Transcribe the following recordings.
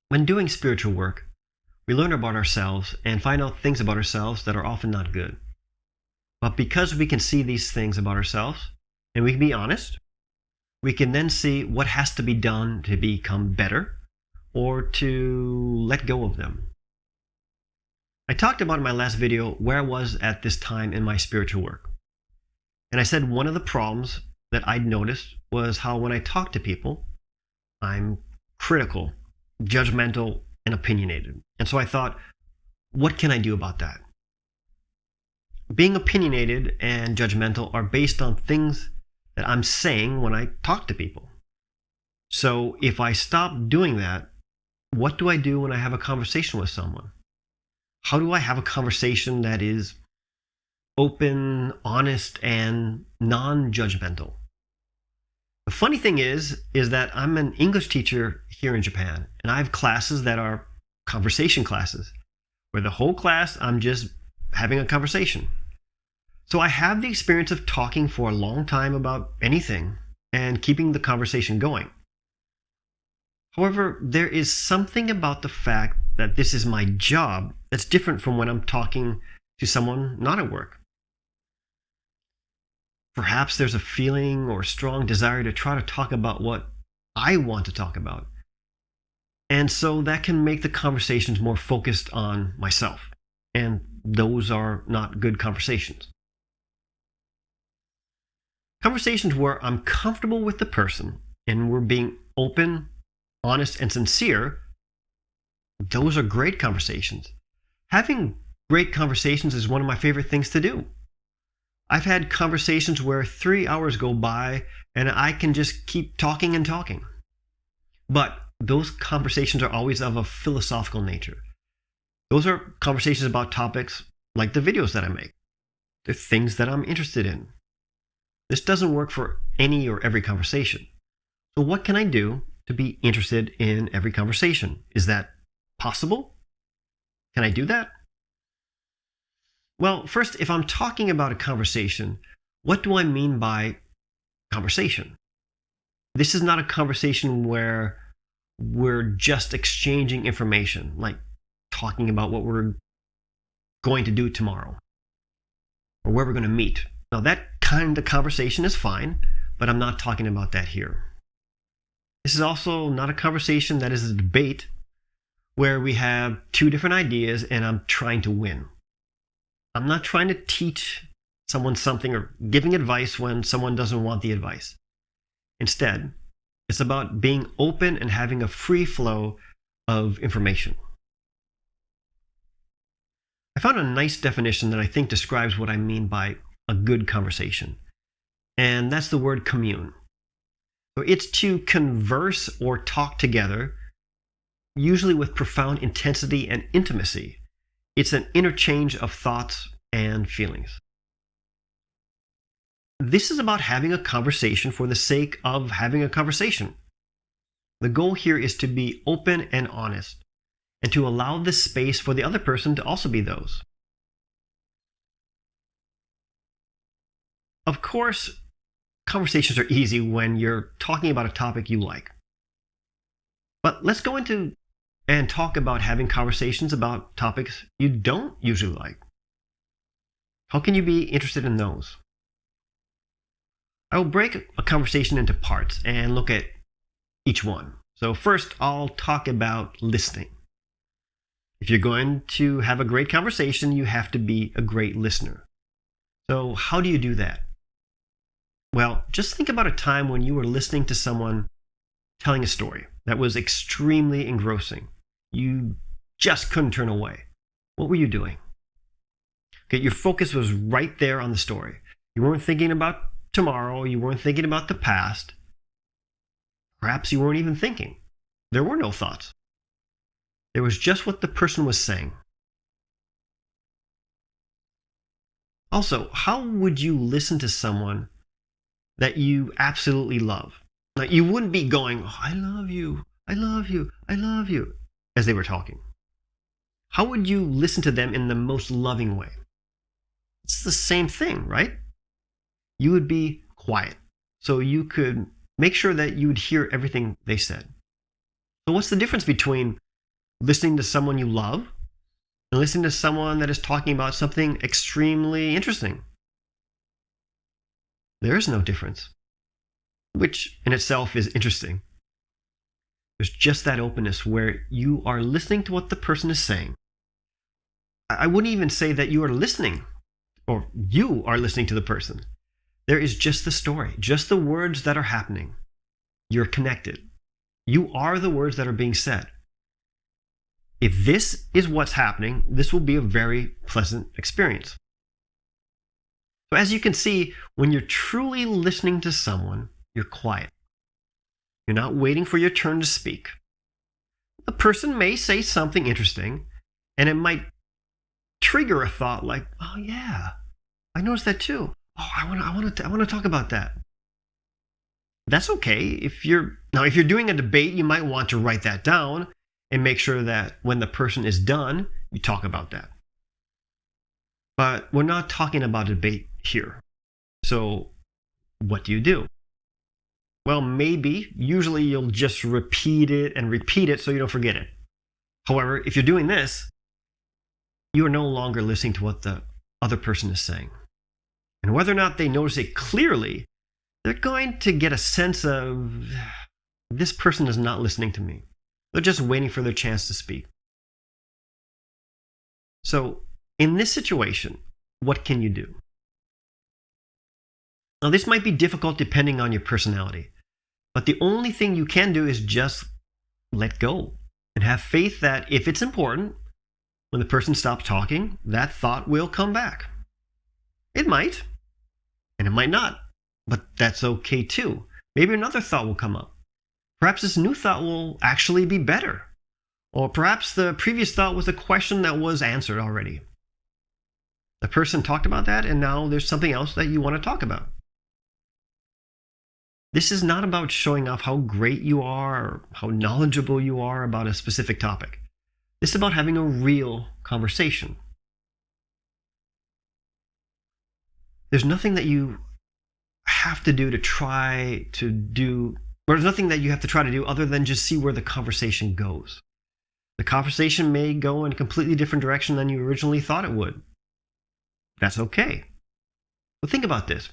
When doing spiritual work, we learn about ourselves and find out things about ourselves that are often not good. But because we can see these things about ourselves and we can be honest, we can then see what has to be done to become better or to let go of them. I talked about in my last video where I was at this time in my spiritual work. And I said one of the problems that I'd noticed was how when I talk to people, I'm critical, judgmental, and opinionated. And so I thought, what can I do about that? Being opinionated and judgmental are based on things that I'm saying when I talk to people. So if I stop doing that, what do I do when I have a conversation with someone? How do I have a conversation that is open, honest, and non-judgmental? The funny thing is that I'm an English teacher here in Japan, and I have classes that are conversation classes, where the whole class I'm just having a conversation. So I have the experience of talking for a long time about anything and keeping the conversation going. However, there is something about the fact that this is my job that's different from when I'm talking to someone not at work. Perhaps there's a feeling or strong desire to try to talk about what I want to talk about. And so that can make the conversations more focused on myself. And those are not good conversations. Conversations where I'm comfortable with the person and we're being open, honest, and sincere, those are great conversations. Having great conversations is one of my favorite things to do. I've had conversations where 3 hours go by and I can just keep talking and talking. But those conversations are always of a philosophical nature. Those are conversations about topics like the videos that I make. They're things that I'm interested in. This doesn't work for any or every conversation. So what can I do to be interested in every conversation? Is that possible? Can I do that? Well, first, if I'm talking about a conversation, what do I mean by conversation? This is not a conversation where we're just exchanging information, like talking about what we're going to do tomorrow or where we're going to meet. Now, that kind of conversation is fine, but I'm not talking about that here. This is also not a conversation that is a debate where we have two different ideas and I'm trying to win. I'm not trying to teach someone something or giving advice when someone doesn't want the advice. Instead, it's about being open and having a free flow of information. I found a nice definition that I think describes what I mean by a good conversation, and that's the word commune. So it's to converse or talk together, usually with profound intensity and intimacy. It's an interchange of thoughts and feelings. This is about having a conversation for the sake of having a conversation. The goal here is to be open and honest, and to allow this space for the other person to also be those. Of course, conversations are easy when you're talking about a topic you like. But let's go into and talk about having conversations about topics you don't usually like. How can you be interested in those? I will break a conversation into parts and look at each one. So first, I'll talk about listening. If you're going to have a great conversation, you have to be a great listener. So how do you do that? Well, just think about a time when you were listening to someone telling a story that was extremely engrossing. You just couldn't turn away. What were you doing? Okay, your focus was right there on the story. You weren't thinking about tomorrow. You weren't thinking about the past. Perhaps you weren't even thinking. There were no thoughts. There was just what the person was saying. Also, how would you listen to someone that you absolutely love? Like, you wouldn't be going, "Oh, I love you, I love you, I love you," as they were talking. How would you listen to them in the most loving way? It's the same thing, right? You would be quiet, so you could make sure that you would hear everything they said. So what's the difference between listening to someone you love and listening to someone that is talking about something extremely interesting. There is no difference, which in itself is interesting. There's just that openness where you are listening to what the person is saying. I wouldn't even say that you are listening or you are listening to the person. There is just the story, just the words that are happening. You're connected. You are the words that are being said. If this is what's happening, this will be a very pleasant experience. So as you can see, when you're truly listening to someone, you're quiet. You're not waiting for your turn to speak. The person may say something interesting, and it might trigger a thought like, oh yeah, I noticed that too. Oh, I want to talk about that. That's okay. If you're doing a debate, you might want to write that down and make sure that when the person is done, you talk about that. But we're not talking about a debate here. So what do you do? Well, usually you'll just repeat it so you don't forget it. However, if you're doing this, you are no longer listening to what the other person is saying. And whether or not they notice it clearly, they're going to get a sense of, this person is not listening to me. They're just waiting for their chance to speak. So, in this situation, what can you do? Now, this might be difficult depending on your personality, but the only thing you can do is just let go and have faith that if it's important, when the person stops talking, that thought will come back. It might, and it might not, but that's okay too. Maybe another thought will come up. Perhaps this new thought will actually be better. Or perhaps the previous thought was a question that was answered already. The person talked about that, and now there's something else that you want to talk about. This is not about showing off how great you are or how knowledgeable you are about a specific topic. This is about having a real conversation. There's nothing that you have to do or there's nothing that you have to try to do other than just see where the conversation goes. The conversation may go in a completely different direction than you originally thought it would. That's okay. But think about this.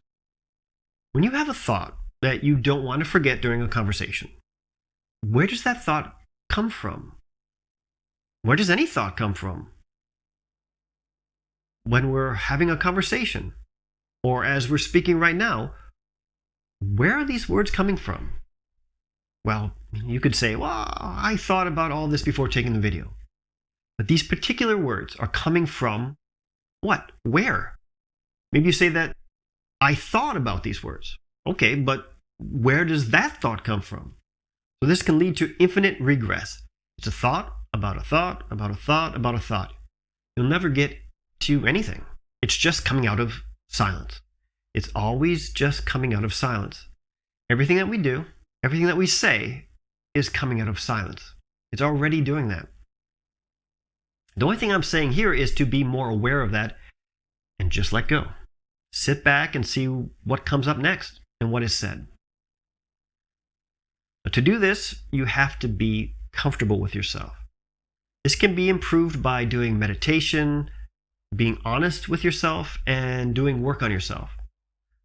When you have a thought that you don't want to forget during a conversation, where does that thought come from? Where does any thought come from? When we're having a conversation, or as we're speaking right now, where are these words coming from? Well, you could say, well, I thought about all this before taking the video. But these particular words are coming from what? Where? Maybe you say that I thought about these words. Okay, but where does that thought come from? So this can lead to infinite regress. It's a thought about a thought about a thought about a thought. You'll never get to anything. It's just coming out of silence. It's always just coming out of silence. Everything that we do, everything that we say is coming out of silence. It's already doing that. The only thing I'm saying here is to be more aware of that and just let go. Sit back and see what comes up next and what is said. But to do this, you have to be comfortable with yourself. This can be improved by doing meditation, being honest with yourself, and doing work on yourself.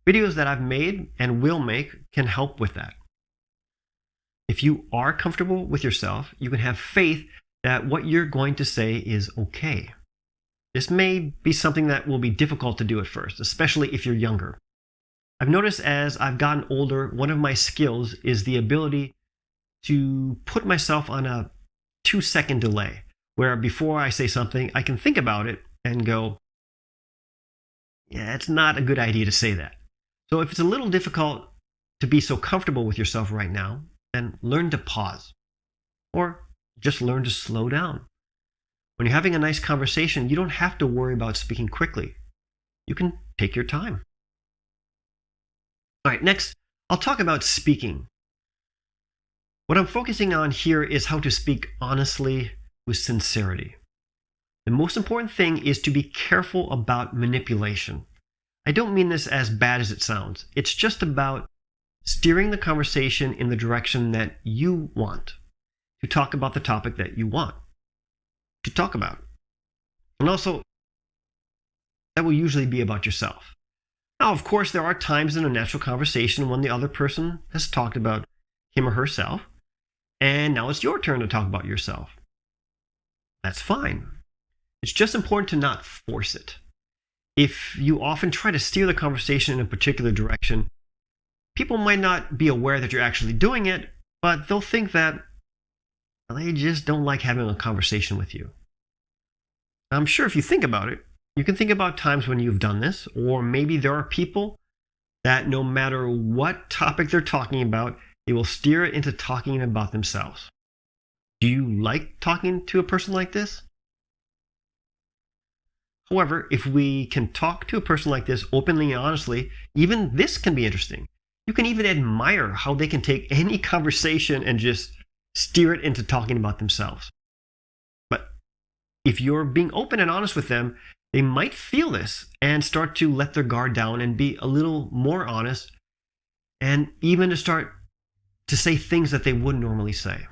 Videos that I've made and will make can help with that. If you are comfortable with yourself, you can have faith that what you're going to say is okay. This may be something that will be difficult to do at first, especially if you're younger. I've noticed as I've gotten older, one of my skills is the ability to put myself on a 2-second delay, where before I say something, I can think about it and go, yeah, it's not a good idea to say that. So if it's a little difficult to be so comfortable with yourself right now, then learn to pause. Or just learn to slow down. When you're having a nice conversation, you don't have to worry about speaking quickly. You can take your time. All right, next, I'll talk about speaking. What I'm focusing on here is how to speak honestly with sincerity. The most important thing is to be careful about manipulation. I don't mean this as bad as it sounds. It's just about steering the conversation in the direction that you want, to talk about the topic that you want. to talk about. And also, that will usually be about yourself. Now, of course, there are times in a natural conversation when the other person has talked about him or herself, and now it's your turn to talk about yourself. That's fine. It's just important to not force it. If you often try to steer the conversation in a particular direction, people might not be aware that you're actually doing it, but they'll think that they just don't like having a conversation with you. I'm sure if you think about it, you can think about times when you've done this, or maybe there are people that no matter what topic they're talking about, they will steer it into talking about themselves. Do you like talking to a person like this? However, if we can talk to a person like this openly and honestly, even this can be interesting. You can even admire how they can take any conversation and just steer it into talking about themselves. But if you're being open and honest with them, they might feel this and start to let their guard down and be a little more honest, and even to start to say things that they wouldn't normally say.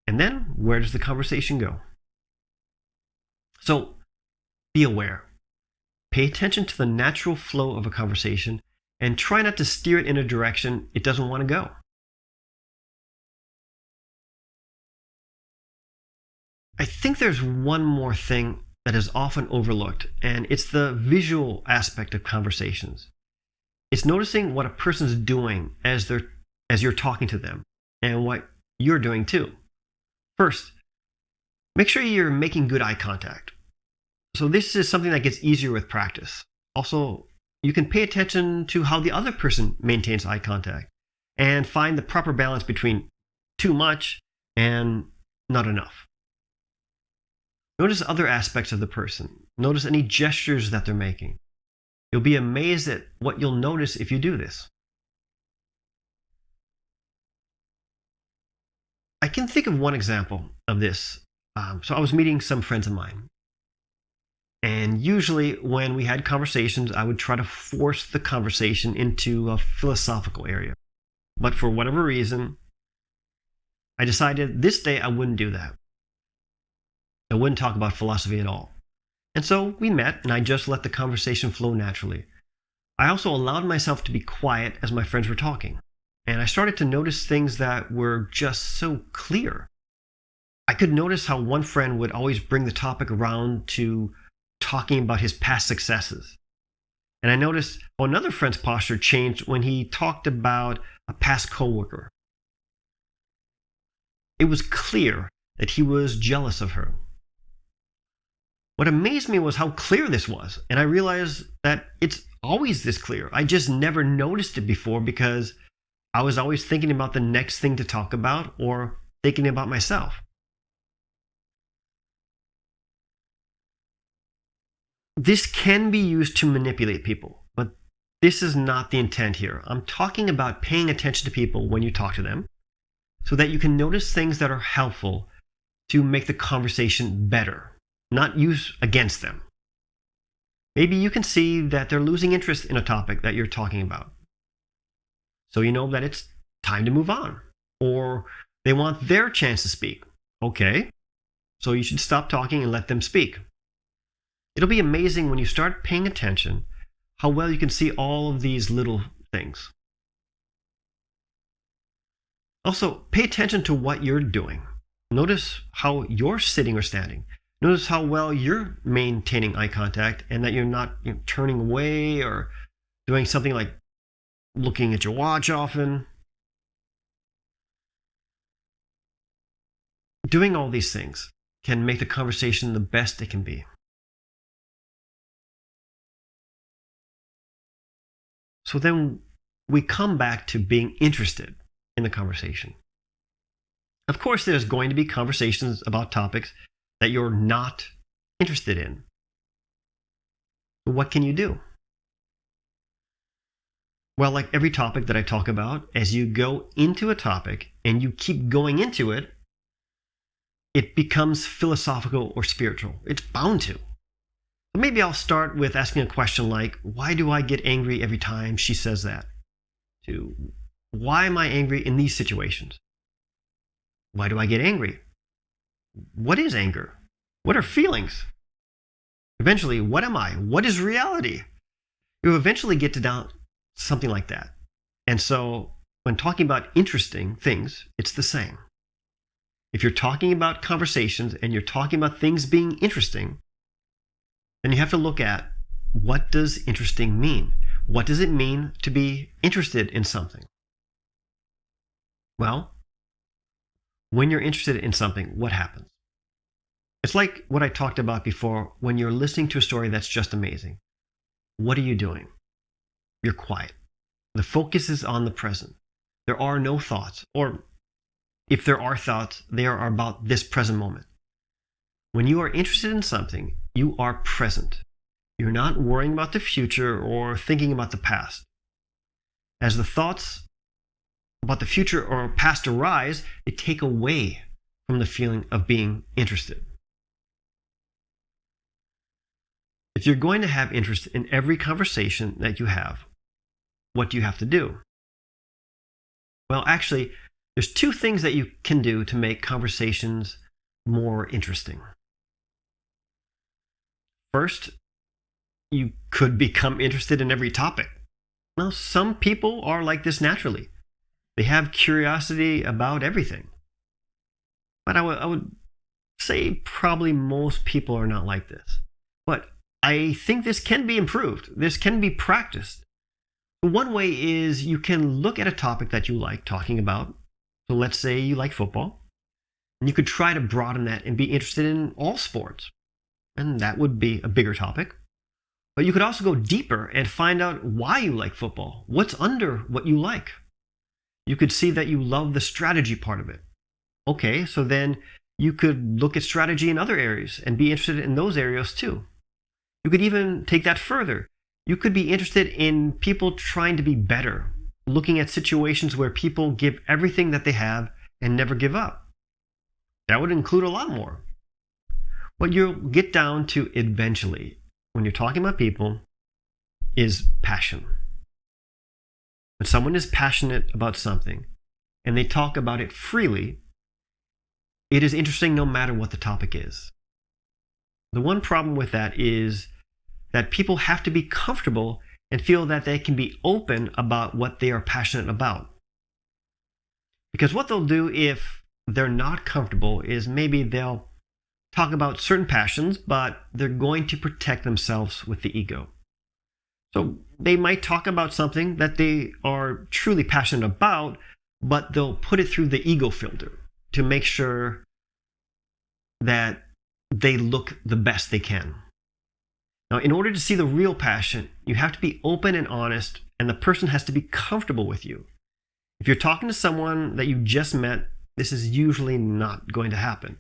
And then where does the conversation go? So be aware. Pay attention to the natural flow of a conversation and try not to steer it in a direction it doesn't want to go. I think there's one more thing that is often overlooked, and it's the visual aspect of conversations. It's noticing what a person's doing as you're talking to them, and what you're doing too. First, make sure you're making good eye contact. So this is something that gets easier with practice. Also, you can pay attention to how the other person maintains eye contact and find the proper balance between too much and not enough. Notice other aspects of the person. Notice any gestures that they're making. You'll be amazed at what you'll notice if you do this. I can think of one example of this. So I was meeting some friends of mine. And usually when we had conversations, I would try to force the conversation into a philosophical area. But for whatever reason, I decided this day I wouldn't do that. I wouldn't talk about philosophy at all. And so we met, and I just let the conversation flow naturally. I also allowed myself to be quiet as my friends were talking. And I started to notice things that were just so clear. I could notice how one friend would always bring the topic around to talking about his past successes. And I noticed how another friend's posture changed when he talked about a past coworker. It was clear that he was jealous of her. What amazed me was how clear this was, and I realized that it's always this clear. I just never noticed it before because I was always thinking about the next thing to talk about or thinking about myself. This can be used to manipulate people, but this is not the intent here. I'm talking about paying attention to people when you talk to them so that you can notice things that are helpful to make the conversation better, not use against them. Maybe you can see that they're losing interest in a topic that you're talking about. So you know that it's time to move on, or they want their chance to speak. Okay, so you should stop talking and let them speak. It'll be amazing when you start paying attention how well you can see all of these little things. Also, pay attention to what you're doing. Notice how you're sitting or standing. Notice how well you're maintaining eye contact and that you're not turning away or doing something like looking at your watch often. Doing all these things can make the conversation the best it can be. So then we come back to being interested in the conversation. Of course, there's going to be conversations about topics that you're not interested in. But what can you do? Well, like every topic that I talk about, as you go into a topic and you keep going into it, it becomes philosophical or spiritual. It's bound to. Maybe I'll start with asking a question like, why do I get angry every time she says that? To, why am I angry in these situations? Why do I get angry? What is anger? What are feelings? Eventually, what am I? What is reality? You'll eventually get to down something like that. And so when talking about interesting things, it's the same. If you're talking about conversations and you're talking about things being interesting, then you have to look at, what does interesting mean? What does it mean to be interested in something? Well, when you're interested in something, what happens? It's like what I talked about before when you're listening to a story that's just amazing. What are you doing? You're quiet. The focus is on the present. There are no thoughts, or if there are thoughts, they are about this present moment. When you are interested in something, you are present. You're not worrying about the future or thinking about the past. As the thoughts about the future or past arise, they take away from the feeling of being interested. If you're going to have interest in every conversation that you have, what do you have to do? Well, actually, there's two things that you can do to make conversations more interesting. First, you could become interested in every topic. Now, some people are like this naturally. They have curiosity about everything. But I would say probably most people are not like this. But I think this can be improved. This can be practiced. One way is you can look at a topic that you like talking about. So let's say you like football. And you could try to broaden that and be interested in all sports. And that would be a bigger topic. But you could also go deeper and find out why you like football. What's under what you like? You could see that you love the strategy part of it. Okay, so then you could look at strategy in other areas and be interested in those areas too. You could even take that further. You could be interested in people trying to be better, looking at situations where people give everything that they have and never give up. That would include a lot more. What you'll get down to eventually, when you're talking about people, is passion. When someone is passionate about something and they talk about it freely, it is interesting no matter what the topic is. The one problem with that is that people have to be comfortable and feel that they can be open about what they are passionate about. Because what they'll do if they're not comfortable is maybe they'll talk about certain passions, but they're going to protect themselves with the ego. So they might talk about something that they are truly passionate about, but they'll put it through the ego filter to make sure that they look the best they can. Now, in order to see the real passion, you have to be open and honest, and the person has to be comfortable with you. If you're talking to someone that you just met, this is usually not going to happen.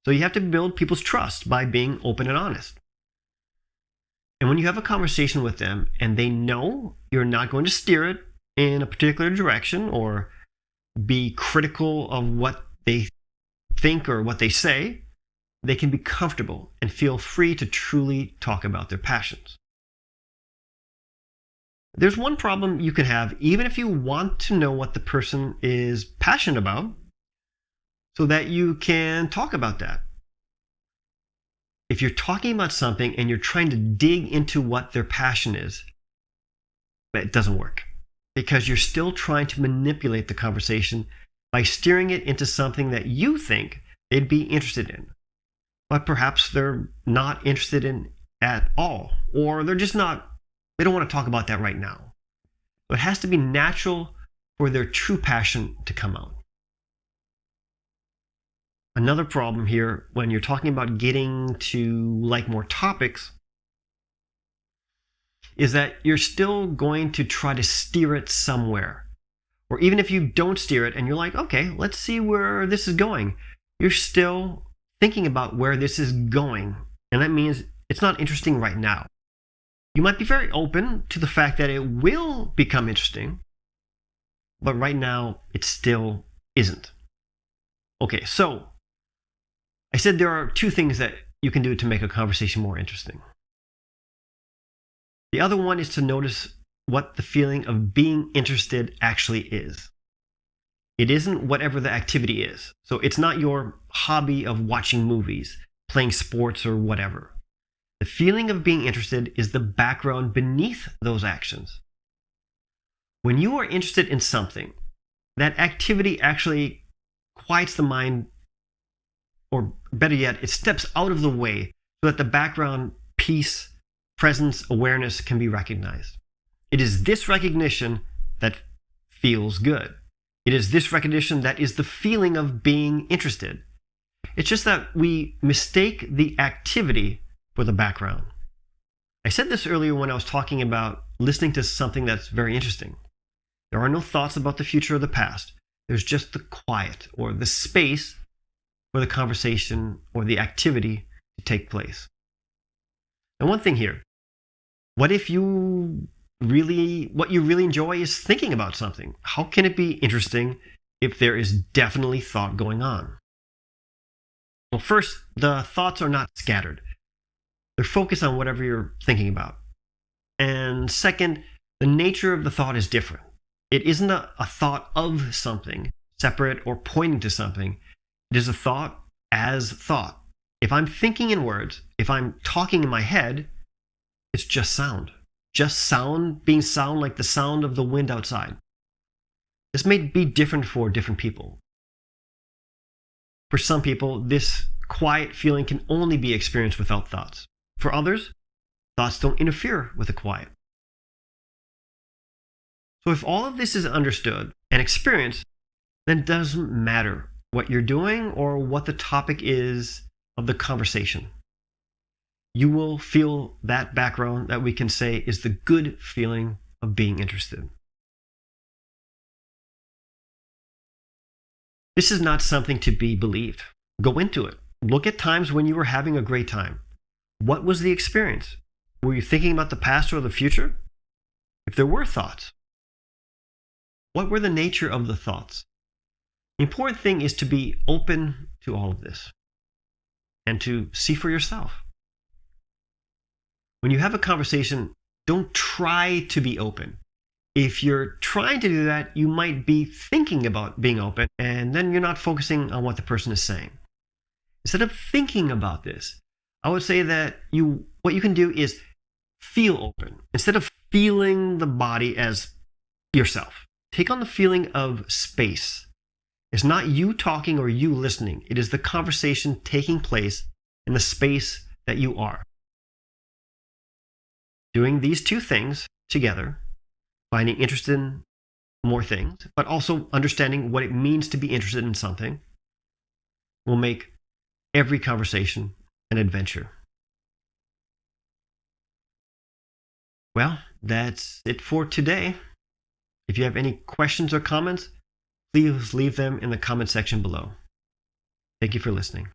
So you have to build people's trust by being open and honest. And when you have a conversation with them and they know you're not going to steer it in a particular direction or be critical of what they think or what they say, they can be comfortable and feel free to truly talk about their passions. There's one problem you can have, even if you want to know what the person is passionate about, so that you can talk about that. If you're talking about something and you're trying to dig into what their passion is, it doesn't work, because you're still trying to manipulate the conversation by steering it into something that you think they'd be interested in, but perhaps they're not interested in at all, or they don't want to talk about that right now. So it has to be natural for their true passion to come out. Another problem here, when you're talking about getting to like more topics, is that you're still going to try to steer it somewhere. Or even if you don't steer it and you're like, okay, let's see where this is going, you're still thinking about where this is going. And that means it's not interesting right now. You might be very open to the fact that it will become interesting, but right now it still isn't. Okay, so I said there are two things that you can do to make a conversation more interesting. The other one is to notice what the feeling of being interested actually is. It isn't whatever the activity is. So it's not your hobby of watching movies. playing sports or whatever. The feeling of being interested is the background beneath those actions. When you are interested in something, that activity actually quiets the mind, or better yet, it steps out of the way so that the background peace, presence, awareness can be recognized. It is this recognition that feels good. It is this recognition that is the feeling of being interested. It's just that we mistake the activity for the background. I said this earlier when I was talking about listening to something that's very interesting. There are no thoughts about the future or the past. There's just the quiet or the space for the conversation or the activity to take place. And one thing here, what if what you really enjoy is thinking about something? How can it be interesting if there is definitely thought going on? Well, first, the thoughts are not scattered. They're focused on whatever you're thinking about. And second, the nature of the thought is different. It isn't a thought of something separate or pointing to something. It is a thought as thought. If I'm thinking in words, if I'm talking in my head, it's just sound. Just sound being sound like the sound of the wind outside. This may be different for different people. For some people, this quiet feeling can only be experienced without thoughts. For others, thoughts don't interfere with the quiet. So if all of this is understood and experienced, then it doesn't matter what you're doing or what the topic is of the conversation. You will feel that background that we can say is the good feeling of being interested. This is not something to be believed. Go into it. Look at times when you were having a great time. What was the experience? Were you thinking about the past or the future? If there were thoughts, what were the nature of the thoughts? The important thing is to be open to all of this and to see for yourself. When you have a conversation, don't try to be open. If you're trying to do that, you might be thinking about being open, and then you're not focusing on what the person is saying. Instead of thinking about this, I would say that what you can do is feel open. Instead of feeling the body as yourself, take on the feeling of space. It's not you talking or you listening. It is the conversation taking place in the space that you are. Doing these two things together, finding interest in more things, but also understanding what it means to be interested in something, will make every conversation an adventure. Well, that's it for today. If you have any questions or comments, please leave them in the comment section below. Thank you for listening.